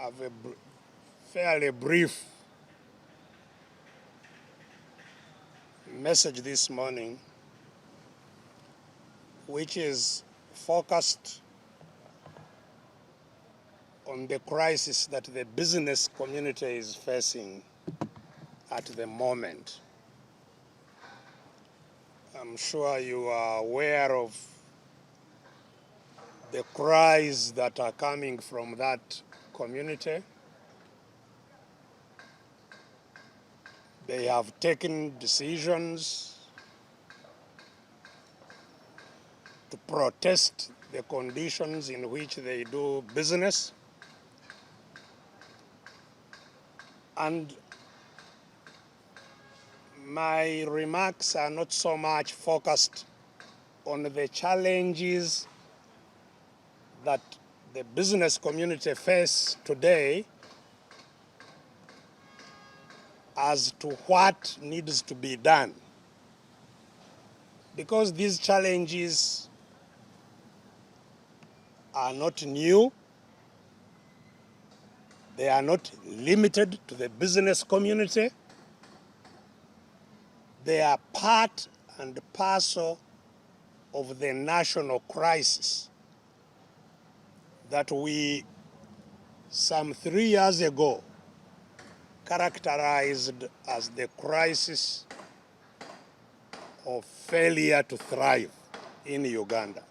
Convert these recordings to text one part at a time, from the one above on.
have a fairly brief message this morning, which is focused on the crisis that the business community is facing at the moment. I'm sure you are aware of the cries that are coming from that community. They have taken decisions to protest the conditions in which they do business. And my remarks are not so much focused on the challenges that the business community face today as to what needs to be done. Because these challenges are not new, they are not limited to the business community, they are part and parcel of the national crisis that we, some 3 years ago, characterized as the crisis of failure to thrive in Uganda.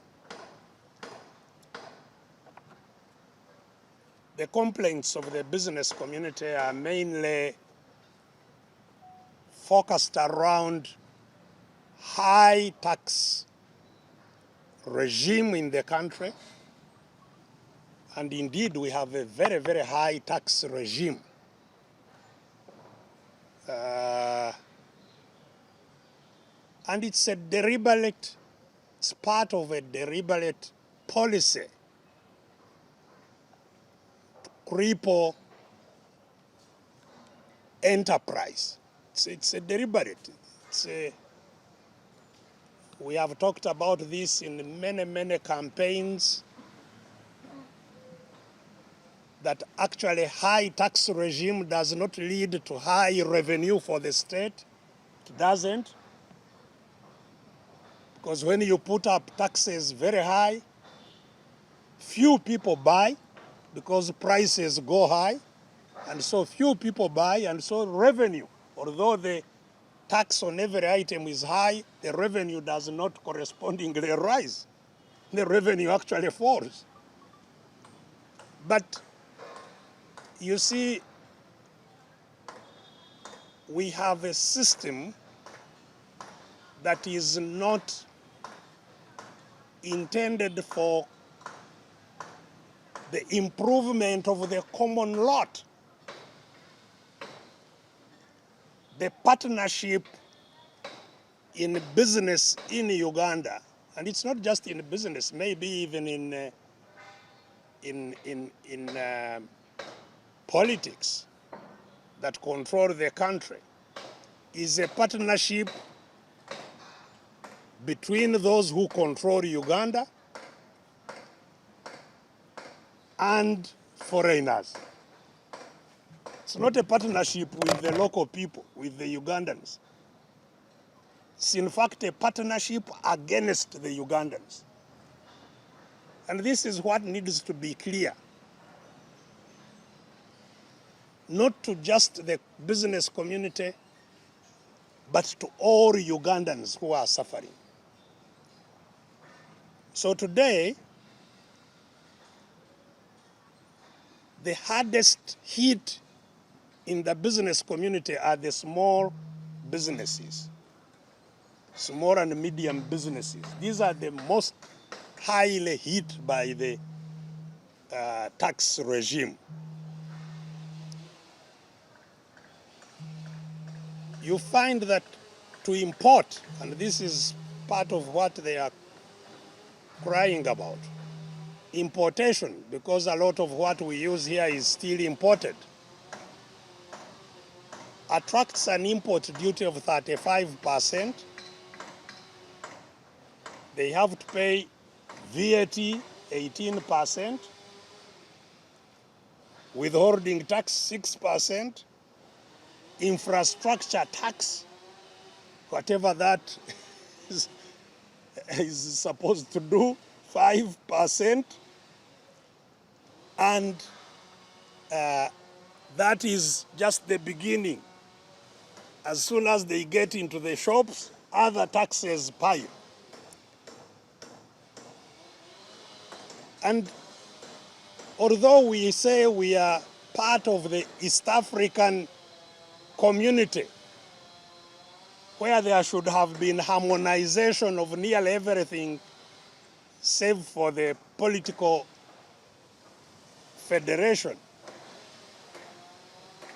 The complaints of the business community are mainly focused around high tax regime in the country, and indeed we have a very, very high tax regime. And it's part of a deliberate policy to cripple enterprise. It's a deliberate. We have talked about this in many, many campaigns, that actually high tax regime does not lead to high revenue for the state. It doesn't. Because when you put up taxes very high, few people buy because prices go high, and so few people buy, and so revenue, although the tax on every item is high, the revenue does not correspondingly rise. The revenue actually falls. But you see, we have a system that is not intended for the improvement of the common lot. The partnership in business in Uganda, and it's not just in business, maybe even in politics that control the country, is a partnership between those who control Uganda and foreigners. It's not a partnership with the local people, with the Ugandans. It's in fact a partnership against the Ugandans. And this is what needs to be clear. Not to just the business community, but to all Ugandans who are suffering. So today, the hardest hit in the business community are the small businesses, small and medium businesses. These are the most highly hit by the tax regime. You find that to import, and this is part of what they are crying about, importation, because a lot of what we use here is still imported, attracts an import duty of 35%. They have to pay VAT 18%, withholding tax 6%, infrastructure tax, whatever that is, supposed to do, 5%, and that is just the beginning. As soon as they get into the shops, other taxes pile. And although we say we are part of the East African community, where there should have been harmonization of nearly everything save for the political federation,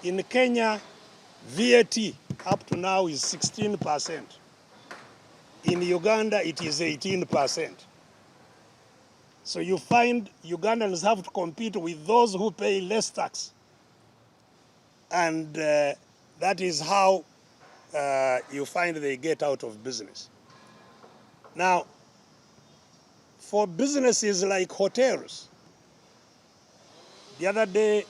in Kenya, VAT up to now is 16%. In Uganda, it is 18%. So you find Ugandans have to compete with those who pay less tax. And that is how you find they get out of business. Now, for businesses like hotels, the other day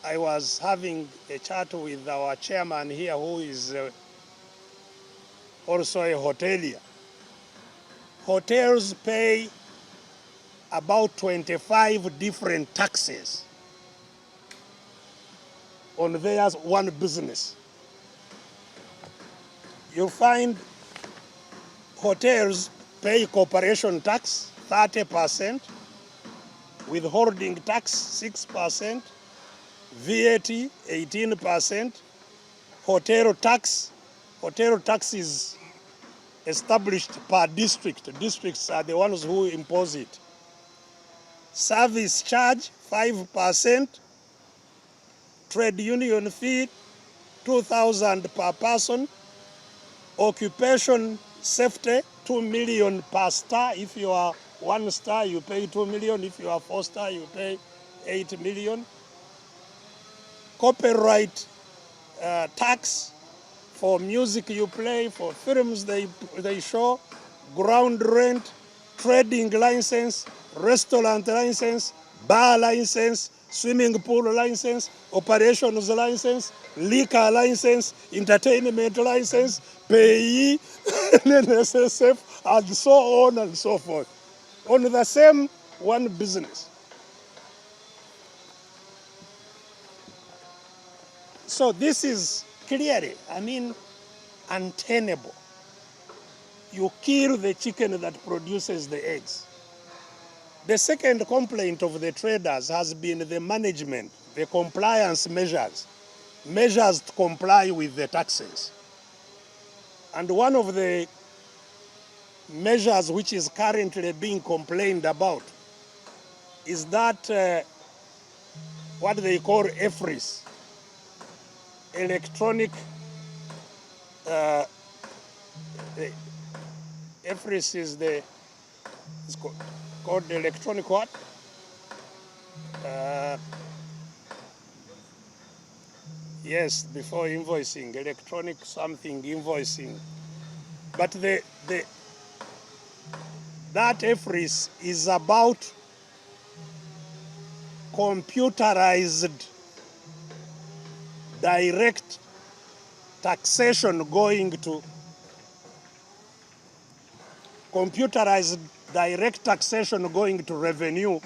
I was having a chat with our chairman here, who is also a hotelier. Hotels pay about 25 different taxes on their one business. You find hotels pay corporation tax 30%, withholding tax 6%, VAT 18%, hotel tax is established per district. Districts are the ones who impose it. Service charge 5%, trade union fee 2,000 per person, occupation safety 2 million per star. If you are 1 star, you pay 2 million. If you are 4 star, you pay 8 million. Copyright tax for music you play, for films they show, ground rent, trading license, restaurant license, bar license, swimming pool license, operations license, liquor license, entertainment license, payee, NSSF, and so on and so forth, on the same one business. So this is clearly, untenable. You kill the chicken that produces the eggs. The second complaint of the traders has been the management, the compliance measures to comply with the taxes. And one of the measures which is currently being complained about is that what they call EFRIS, electronic, EFRIS is it's called electronic what? Yes, before invoicing, electronic something invoicing. But that EFRIS is about computerized direct taxation going to revenue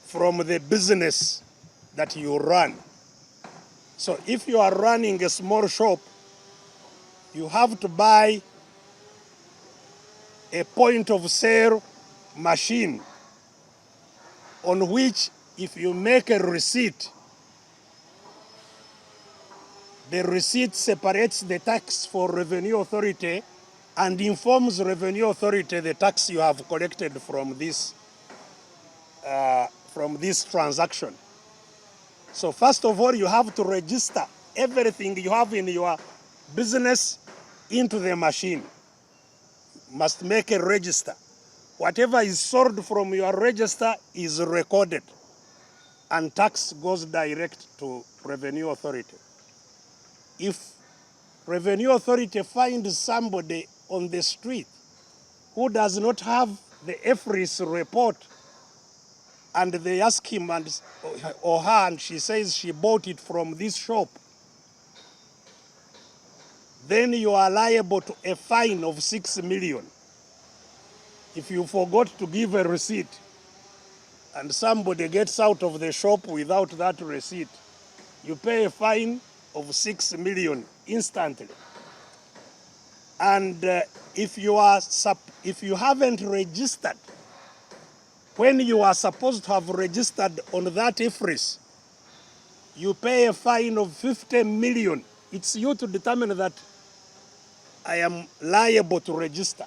from the business that you run. So if you are running a small shop, you have to buy a point of sale machine on which, if you make a receipt, the receipt separates the tax for revenue authority and informs revenue authority the tax you have collected from this transaction. So first of all, you have to register everything you have in your business into the machine. You must make a register. Whatever is sold from your register is recorded, and tax goes direct to revenue authority. If revenue authority finds somebody on the street who does not have the EFRIS report and they ask him or her, and she says she bought it from this shop, then you are liable to a fine of 6 million. If you forgot to give a receipt and somebody gets out of the shop without that receipt, you pay a fine of 6 million instantly. And if you haven't registered when you are supposed to have registered on that IFRIS, you pay a fine of 50 million. It's you to determine that I am liable to register.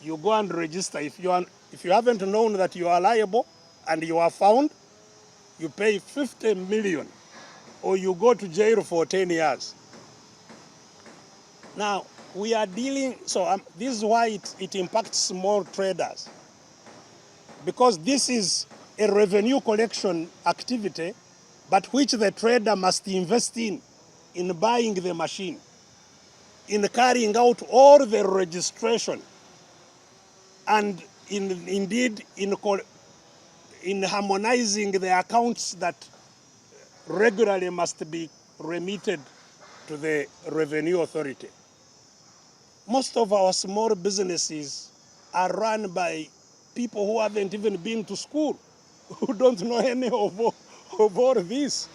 You go and register. If you haven't known that you are liable and you are found, you pay 50 million or you go to jail for 10 years. Now, we are dealing, so this is why it impacts small traders. Because this is a revenue collection activity, but which the trader must invest in buying the machine, in carrying out all the registration, and indeed in harmonizing the accounts that regularly must be remitted to the revenue authority. Most of our small businesses are run by people who haven't even been to school, who don't know any of all this.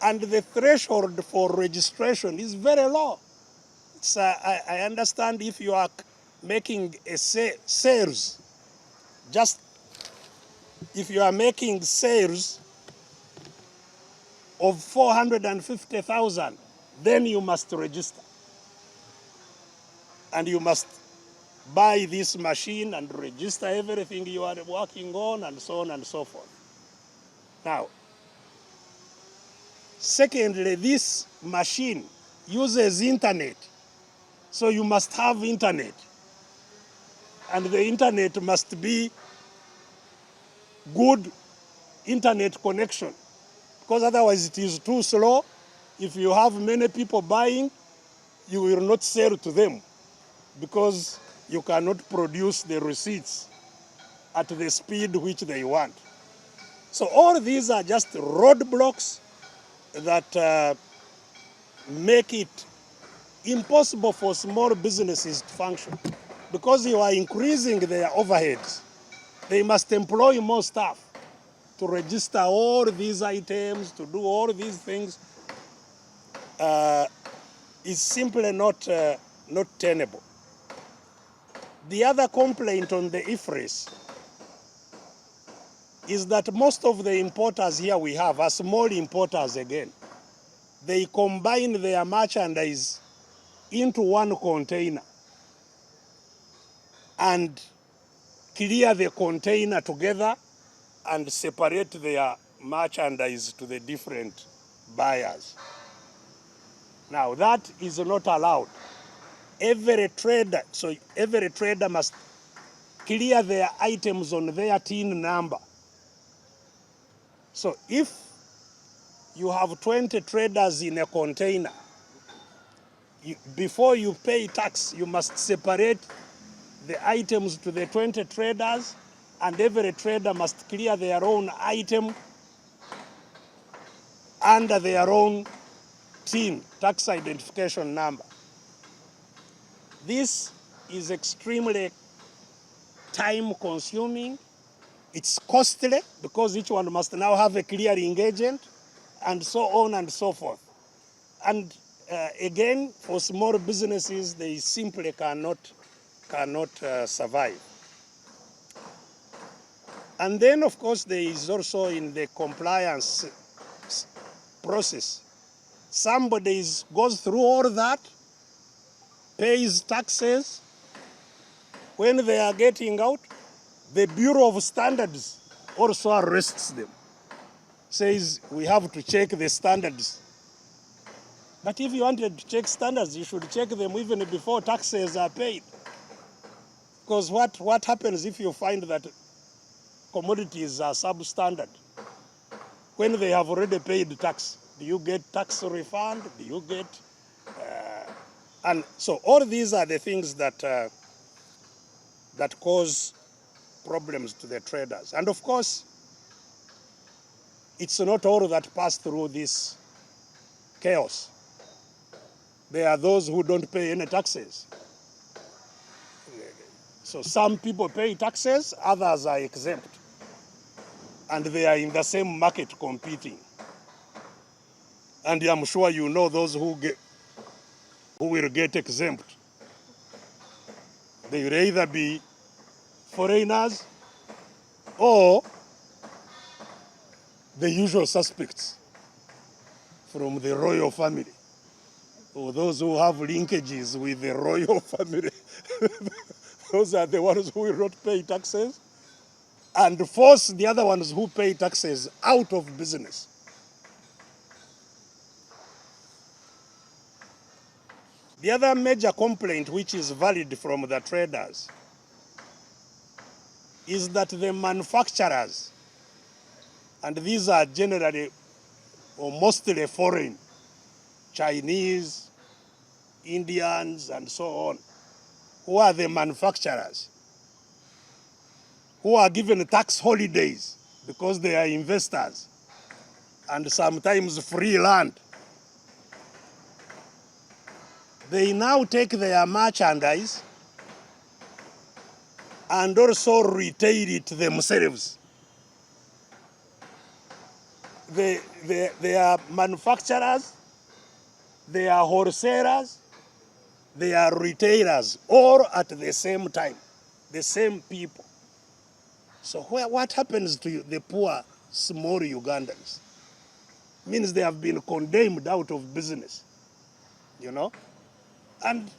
And the threshold for registration is very low. I understand if you are making a sales, just if you are making sales of 450,000, then you must register. And you must buy this machine and register everything you are working on and so on and so forth. Now, secondly, this machine uses internet. So you must have internet. And the internet must be good internet connection, because otherwise it is too slow. If you have many people buying, you will not sell to them because you cannot produce the receipts at the speed which they want. So all these are just roadblocks that make it impossible for small businesses to function, because you are increasing their overheads. They must employ more staff to register all these items, to do all these things. Is simply not tenable. The other complaint on the IFRIS is that most of the importers here we have are small importers again. They combine their merchandise into one container and clear the container together and separate their merchandise to the different buyers. Now that is not allowed. Every trader must clear their items on their TIN number. So if you have 20 traders in a container, before you pay tax, you must separate the items to the 20 traders, and every trader must clear their own item under their own TIN, tax identification number. This is extremely time consuming. It's costly because each one must now have a clearing agent and so on and so forth. And again, for small businesses, they simply cannot survive. And then, of course, there is also in the compliance process. Somebody goes through all that, pays taxes. When they are getting out, the Bureau of Standards also arrests them. Says, we have to check the standards. But if you wanted to check standards, you should check them even before taxes are paid. Because what happens if you find that commodities are substandard? When they have already paid tax, do you get tax refund? Do you get... and so all these are the things that cause problems to the traders. And of course, it's not all that pass through this chaos. There are those who don't pay any taxes. So some people pay taxes, others are exempt. And they are in the same market competing. And I'm sure you know those who will get exempt. They will either be foreigners or the usual suspects from the royal family, or those who have linkages with the royal family. Those are the ones who will not pay taxes and force the other ones who pay taxes out of business. The other major complaint which is valid from the traders is that the manufacturers, and these are generally or mostly foreign, Chinese, Indians, and so on, who are the manufacturers, who are given tax holidays because they are investors, and sometimes free land. They now take their merchandise and also retail it themselves. They are manufacturers, they are wholesalers, they are retailers, all at the same time, the same people. So what happens to the poor, small Ugandans? Means they have been condemned out of business, you know? And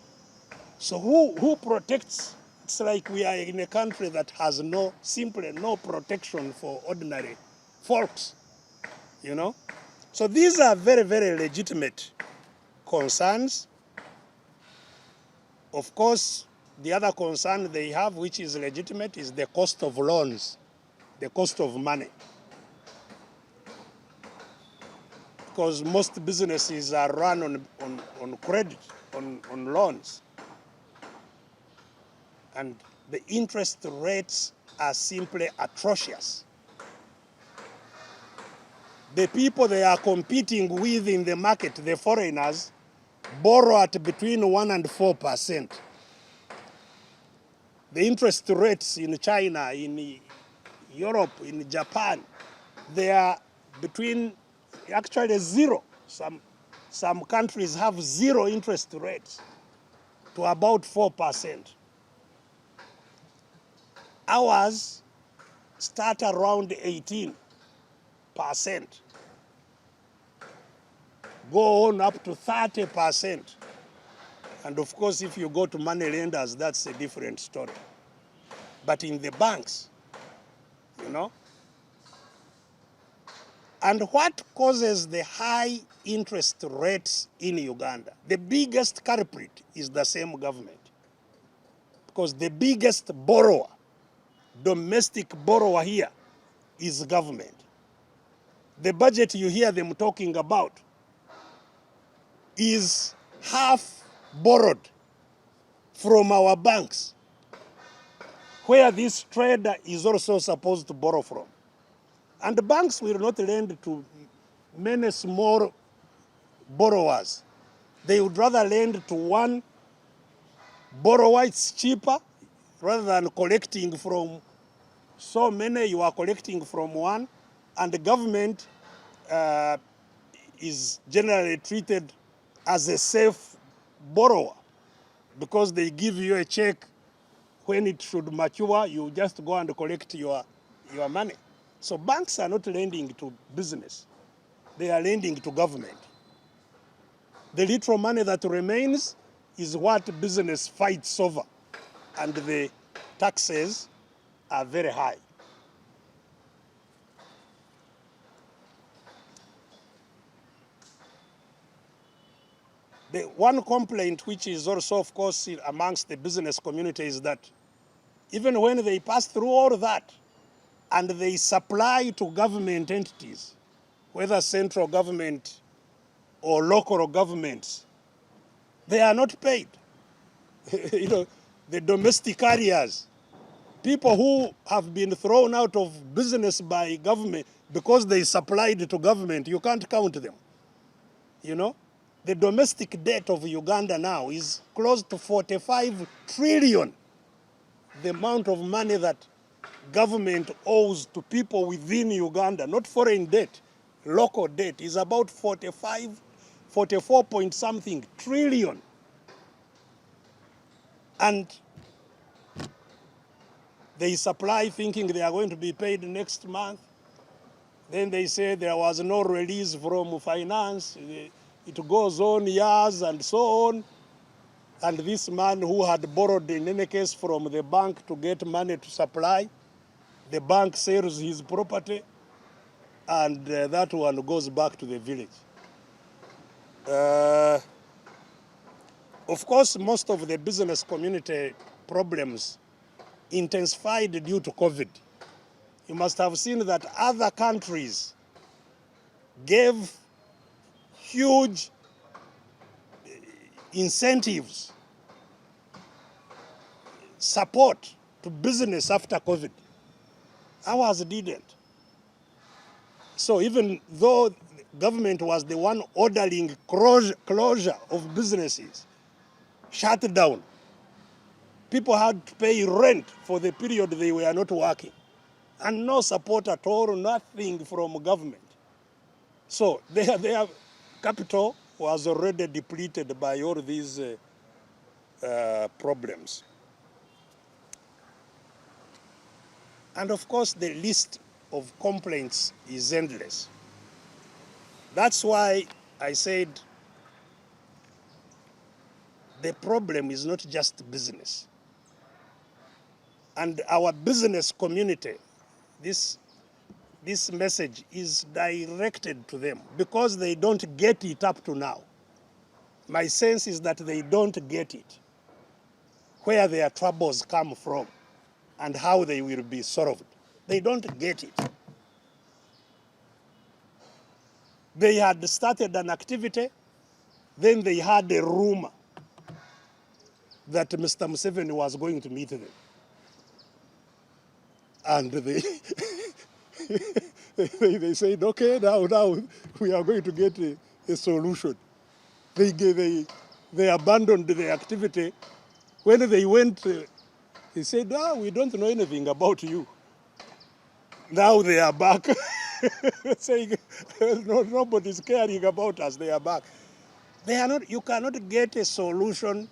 so who protects? It's like we are in a country that has simply no protection for ordinary folks, you know? So these are very, very legitimate concerns. Of course, the other concern they have, which is legitimate, is the cost of loans, the cost of money. Because most businesses are run on credit, on loans. And the interest rates are simply atrocious. The people they are competing with in the market, the foreigners, borrow at between 1% and 4%. The interest rates in China, in Europe, in Japan, they are between actually zero. Some countries have zero interest rates to about 4%. Ours start around 18%. Go on up to 30%. And of course, if you go to money lenders, that's a different story. But in the banks, you know. And what causes the high interest rates in Uganda? The biggest culprit is the same government. Because the biggest borrower, domestic borrower here, is government. The budget you hear them talking about is half borrowed from our banks, where this trader is also supposed to borrow from. And the banks will not lend to many small borrowers. They would rather lend to one borrower. It's cheaper rather than collecting from so many. You are collecting from one, and the government is generally treated as a safe borrower because they give you a check when it should mature. You just go and collect your money. So banks are not lending to business. They are lending to government. The little money that remains is what business fights over, and the taxes are very high. The one complaint, which is also, of course, amongst the business community, is that even when they pass through all that and they supply to government entities, whether central government or local governments, they are not paid. You know, the domestic carriers, people who have been thrown out of business by government because they supplied to government, you can't count them. You know, the domestic debt of Uganda now is close to 45 trillion. The amount of money that government owes to people within Uganda, not foreign debt, local debt, is about 44 point something trillion. And they supply thinking they are going to be paid next month. Then they say there was no release from finance. It goes on years and so on. And this man who had borrowed in any case from the bank to get money to supply, the bank sells his property, and that one goes back to the village. Of course, most of the business community problems intensified due to COVID. You must have seen that other countries gave huge incentives, support to business after COVID. Ours didn't. So even though government was the one ordering closure of businesses, shut down, people had to pay rent for the period they were not working. And no support at all, nothing from government. So their capital was already depleted by all these problems. And of course, the list of complaints is endless. That's why I said the problem is not just business. And our business community, this message is directed to them because they don't get it up to now. My sense is that they don't get it, where their troubles come from and how they will be solved. They don't get it. They had started an activity, then they had a rumor that Mr. Museveni was going to meet them. And they said, okay, now we are going to get a solution. They abandoned the activity. When they went, he said, we don't know anything about you. Now they are back, saying, no, nobody's caring about us, they are back. They are not, you cannot get a solution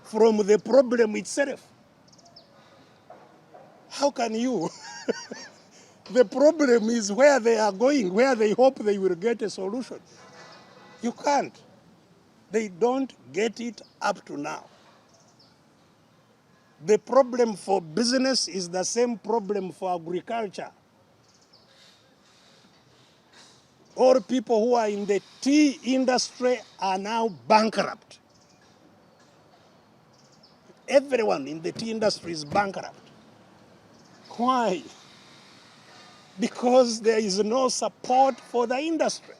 from the problem itself. How can you? The problem is where they are going, where they hope they will get a solution. You can't. They don't get it up to now. The problem for business is the same problem for agriculture. All people who are in the tea industry are now bankrupt. Everyone in the tea industry is bankrupt. Why? Because there is no support for the industry.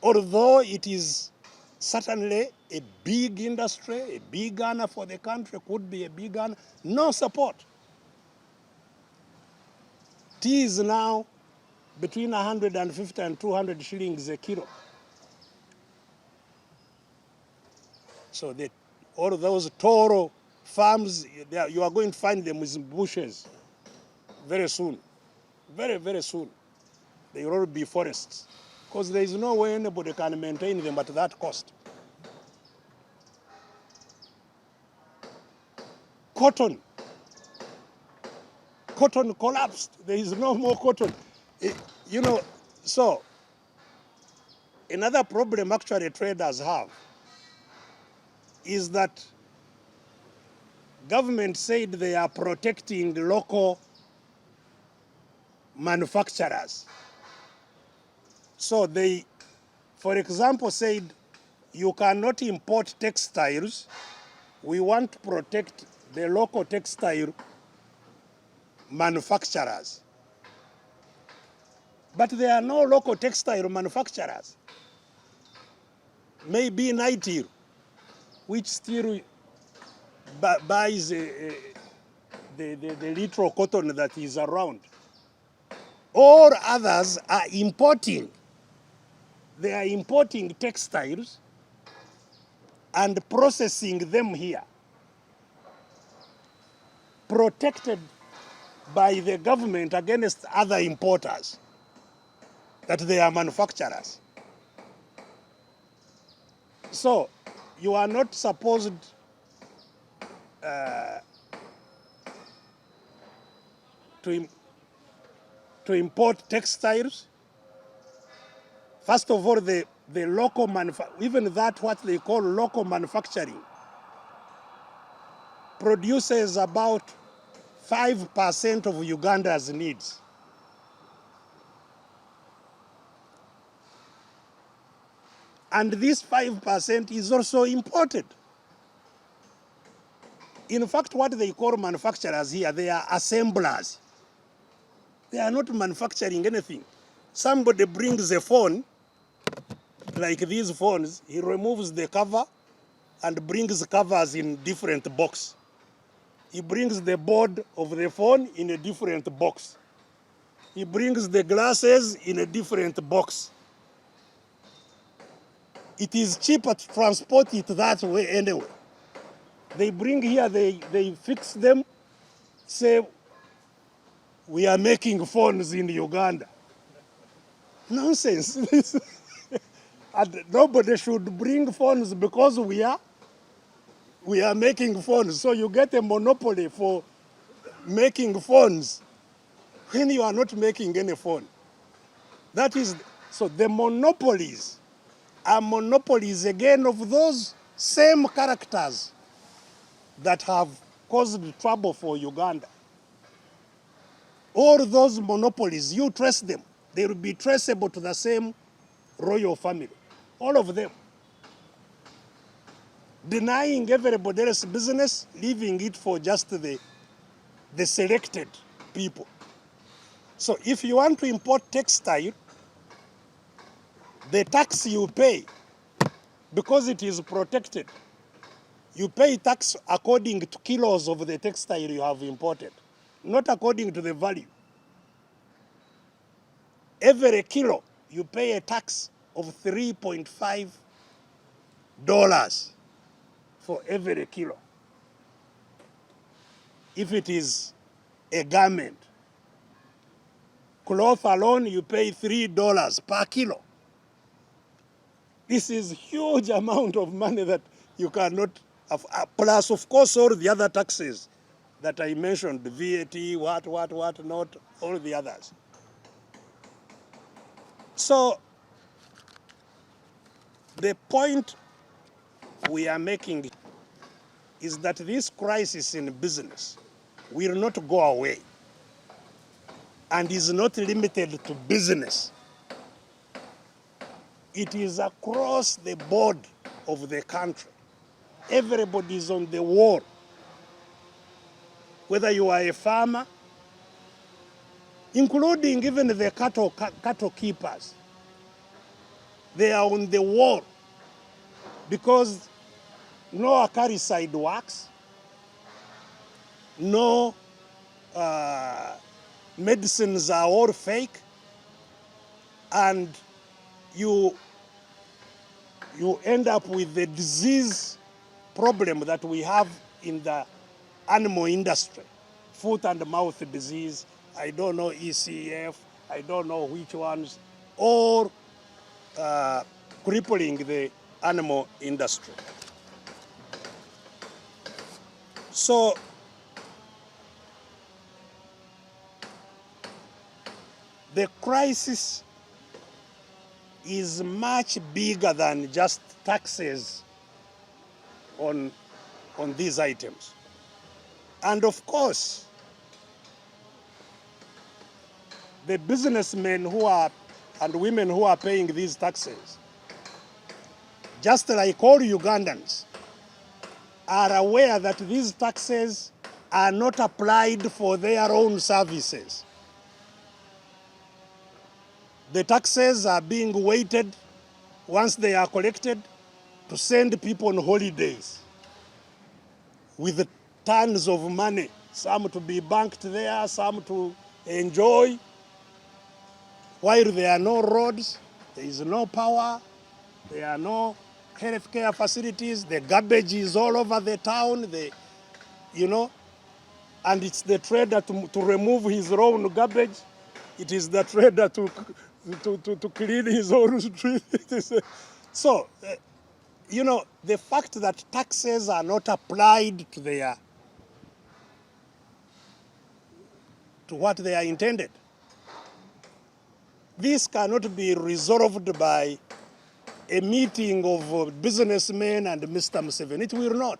Although it is certainly a big industry, a big earner for the country, could be a big earner, no support. Tea is now between 150 and 200 shillings a kilo. So all those toro farms, you are going to find them with bushes very soon. Very, very soon. They will all be forests. Because there is no way anybody can maintain them at that cost. Cotton collapsed. There is no more cotton. So another problem actually traders have is that government said they are protecting the local manufacturers. So they, for example, said you cannot import textiles. We want to protect the local textile manufacturers. But there are no local textile manufacturers. Maybe Nigeria, which still buys the little cotton that is around. All others are importing. They are importing textiles and processing them here, protected by the government against other importers, that they are manufacturers. So you are not supposed to import textiles. First of all, the local even that what they call local manufacturing produces about 5% of Uganda's needs. And this 5% is also imported. In fact, what they call manufacturers here, they are assemblers. They are not manufacturing anything. Somebody brings a phone, like these phones, he removes the cover and brings covers in different box. He brings the board of the phone in a different box. He brings the glasses in a different box. It is cheaper to transport it that way anyway. They bring here, they fix them, say, we are making phones in Uganda. Nonsense. And nobody should bring phones because we are making phones. So you get a monopoly for making phones when you are not making any phone. That is, so the monopolies are monopolies again of those same characters that have caused trouble for Uganda. All those monopolies, you trace them, they will be traceable to the same royal family. All of them. Denying everybody else business, leaving it for just the selected people. So if you want to import textile, the tax you pay, because it is protected, you pay tax according to kilos of the textile you have imported, not according to the value. Every kilo, you pay a tax of $3.5 for every kilo. If it is a garment, cloth alone, you pay $3 per kilo. This is huge amount of money that you cannot have, plus of course all the other taxes that I mentioned, the VAT, what, not, all the others. So the point we are making is that this crisis in business will not go away and is not limited to business. It is across the board of the country. Everybody is on the wall. Whether you are a farmer, including even the cattle keepers, they are on the wall because no acaricide works, no medicines are all fake, and you end up with the disease problem that we have in the animal industry, foot and mouth disease, I don't know, ECF, I don't know which ones, or crippling the animal industry. So the crisis is much bigger than just taxes on these items. And of course, the businessmen who are and women who are paying these taxes, just like all Ugandans, are aware that these taxes are not applied for their own services. The taxes are being weighted once they are collected to send people on holidays with tons of money some to be banked there, some to enjoy, while there are no roads, there is no power, there are no healthcare facilities, the garbage is all over the town, and it's the trader to remove his own garbage. It is the trader to clean his own street. So, the fact that taxes are not applied to what they are intended, this cannot be resolved by a meeting of businessmen and Mr. Museveni. It will not.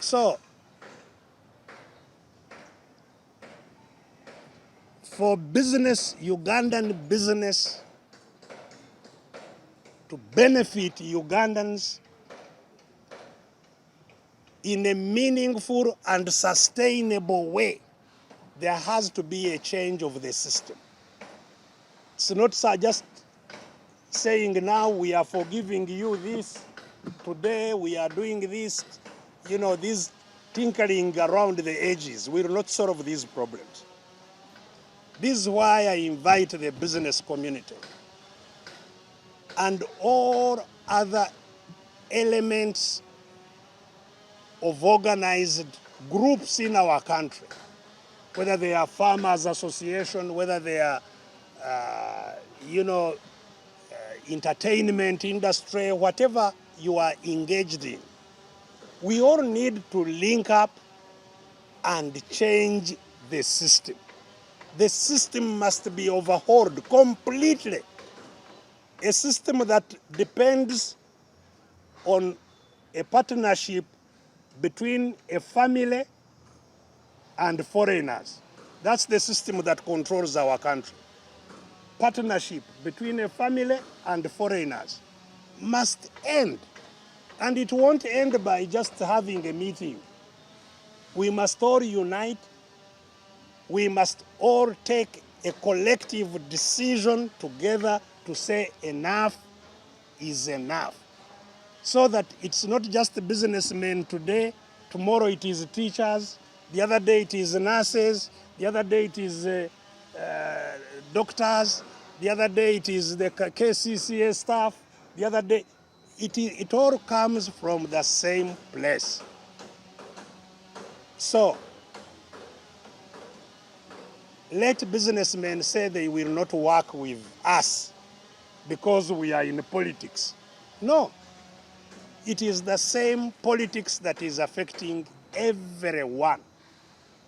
So, for business, Ugandan business, to benefit Ugandans in a meaningful and sustainable way, there has to be a change of the system. It's not just saying now we are forgiving you this, today we are doing this, this tinkering around the edges will not solve these problems. This is why I invite the business community and all other elements of organized groups in our country, whether they are farmers association, whether they are, entertainment industry, whatever you are engaged in. We all need to link up and change the system. The system must be overhauled completely. A system that depends on a partnership between a family and foreigners. That's the system that controls our country. Partnership between a family and foreigners must end. And it won't end by just having a meeting. We must all unite. We must all take a collective decision together to say enough is enough. So that it's not just the businessmen today, tomorrow it is teachers, the other day it is nurses, the other day it is doctors, the other day it is the KCCA staff, the other day, it all comes from the same place. So, let businessmen say they will not work with us because we are in politics. No. It is the same politics that is affecting everyone.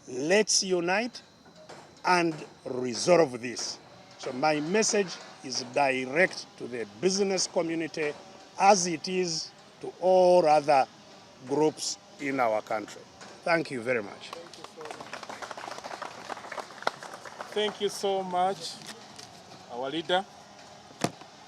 Let's unite and resolve this. So my message is direct to the business community as it is to all other groups in our country. Thank you very much. Thank you so much, our leader.